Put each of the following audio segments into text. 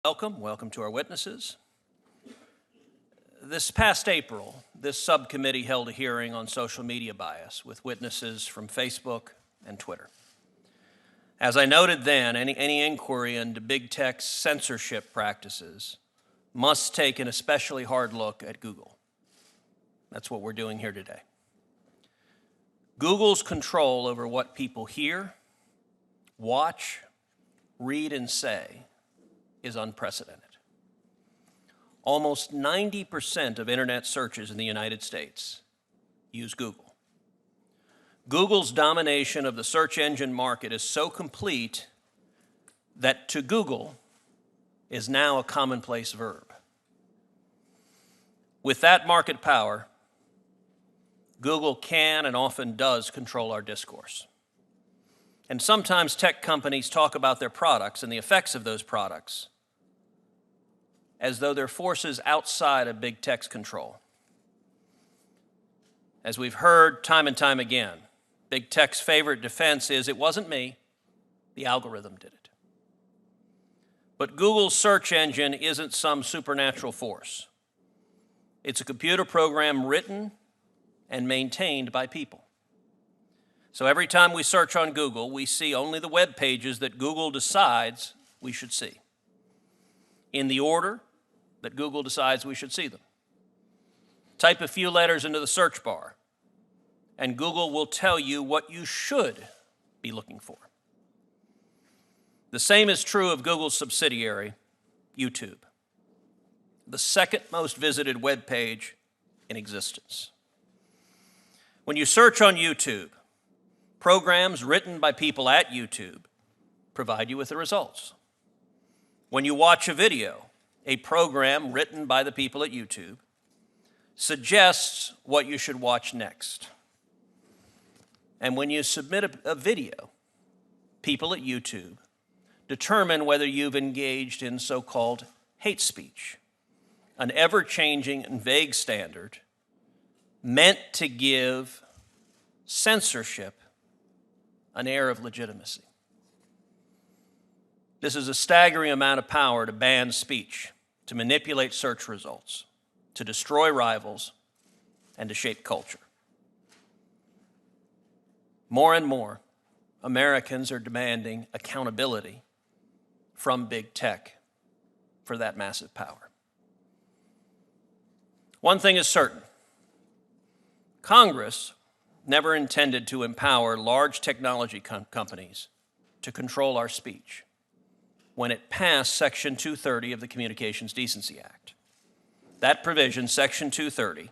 Welcome to our witnesses. This past April, this subcommittee held a hearing on social media bias with witnesses from Facebook and Twitter. As I noted then, any inquiry into big tech's censorship practices must take an especially hard look at Google. That's what we're doing here today. Google's control over what people hear, watch, read, and say is unprecedented. Almost 90% of internet searches in the United States use Google. Google's domination of the search engine market is so complete that to Google is now a commonplace verb. With that market power, Google can and often does control our discourse. And sometimes tech companies talk about their products and the effects of those products as though they're forces outside of big tech's control. As we've heard time and time again, big tech's favorite defense is, it wasn't me, the algorithm did it. But Google's search engine isn't some supernatural force. It's a computer program written and maintained by people. So every time we search on Google, we see only the web pages that Google decides we should see, in the order that Google decides we should see them. Type a few letters into the search bar, and Google will tell you what you should be looking for. The same is true of Google's subsidiary, YouTube, the second most visited web page in existence. When you search on YouTube, programs written by people at YouTube provide you with the results. When you watch a video, a program written by the people at YouTube suggests what you should watch next. And when you submit a video, people at YouTube determine whether you've engaged in so-called hate speech, an ever-changing and vague standard meant to give censorship an air of legitimacy. This is a staggering amount of power to ban speech, to manipulate search results, to destroy rivals, and to shape culture. More and more, Americans are demanding accountability from big tech for that massive power. One thing is certain: Congress never intended to empower large technology companies to control our speech when it passed Section 230 of the Communications Decency Act. That provision, Section 230,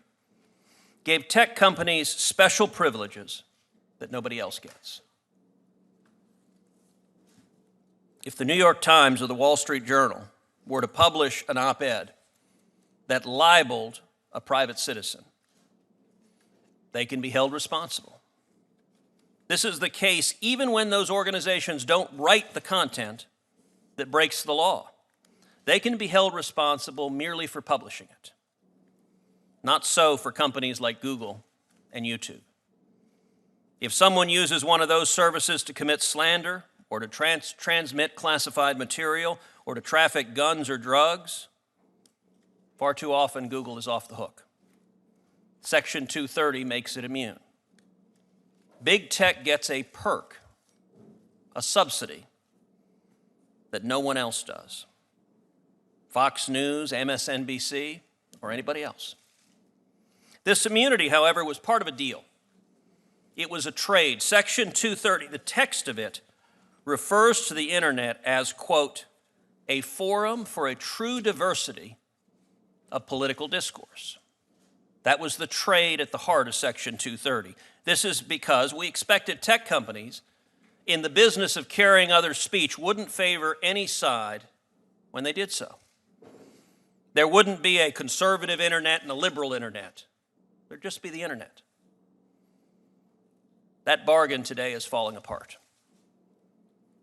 gave tech companies special privileges that nobody else gets. If the New York Times or the Wall Street Journal were to publish an op-ed that libeled a private citizen, they can be held responsible. This is the case even when those organizations don't write the content that breaks the law. They can be held responsible merely for publishing it. Not so for companies like Google and YouTube. If someone uses one of those services to commit slander, or to transmit classified material, or to traffic guns or drugs, far too often Google is off the hook. Section 230 makes it immune. Big tech gets a perk, a subsidy, that no one else does. Fox News, MSNBC, or anybody else. This immunity, however, was part of a deal. It was a trade. Section 230, the text of it, refers to the internet as, quote, a forum for a true diversity of political discourse. That was the trade at the heart of Section 230. This is because we expected tech companies in the business of carrying others' speech wouldn't favor any side when they did so. There wouldn't be a conservative internet and a liberal internet. There'd just be the internet. That bargain today is falling apart.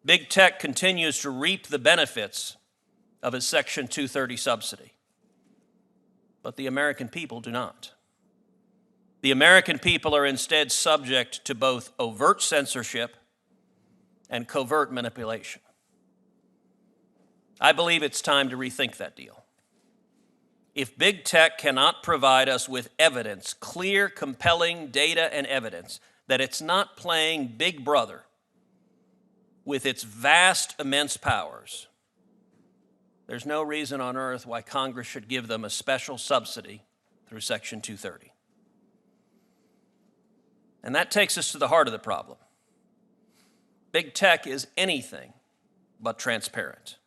Big tech continues to reap the benefits of a Section 230 subsidy, but the American people do not. The American people are instead subject to both overt censorship and covert manipulation. I believe it's time to rethink that deal. If big tech cannot provide us with evidence, clear, compelling data and evidence, that it's not playing Big Brother with its vast, immense powers, there's no reason on earth why Congress should give them a special subsidy through Section 230. And that takes us to the heart of the problem. Big tech is anything but transparent.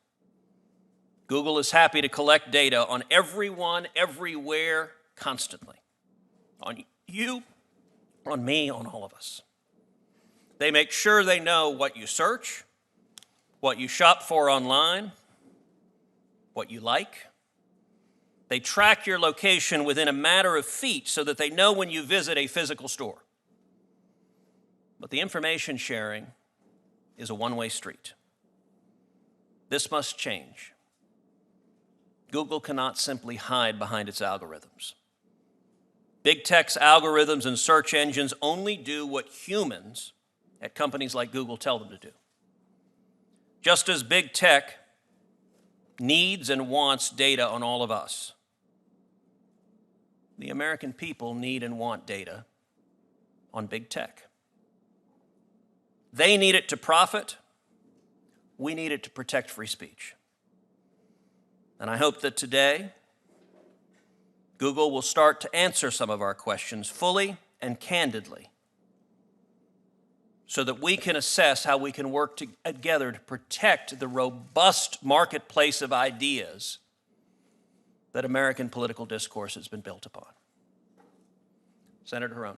Google is happy to collect data on everyone, everywhere, constantly. On you, on me, on all of us. They make sure they know what you search, what you shop for online, what you like. They track your location within a matter of feet so that they know when you visit a physical store. But the information sharing is a one-way street. This must change. Google cannot simply hide behind its algorithms. Big tech's algorithms and search engines only do what humans at companies like Google tell them to do. Just as big tech needs and wants data on all of us, the American people need and want data on big tech. They need it to profit. We need it to protect free speech. And I hope that today, Google will start to answer some of our questions fully and candidly so that we can assess how we can work together to protect the robust marketplace of ideas that American political discourse has been built upon. Senator Harone.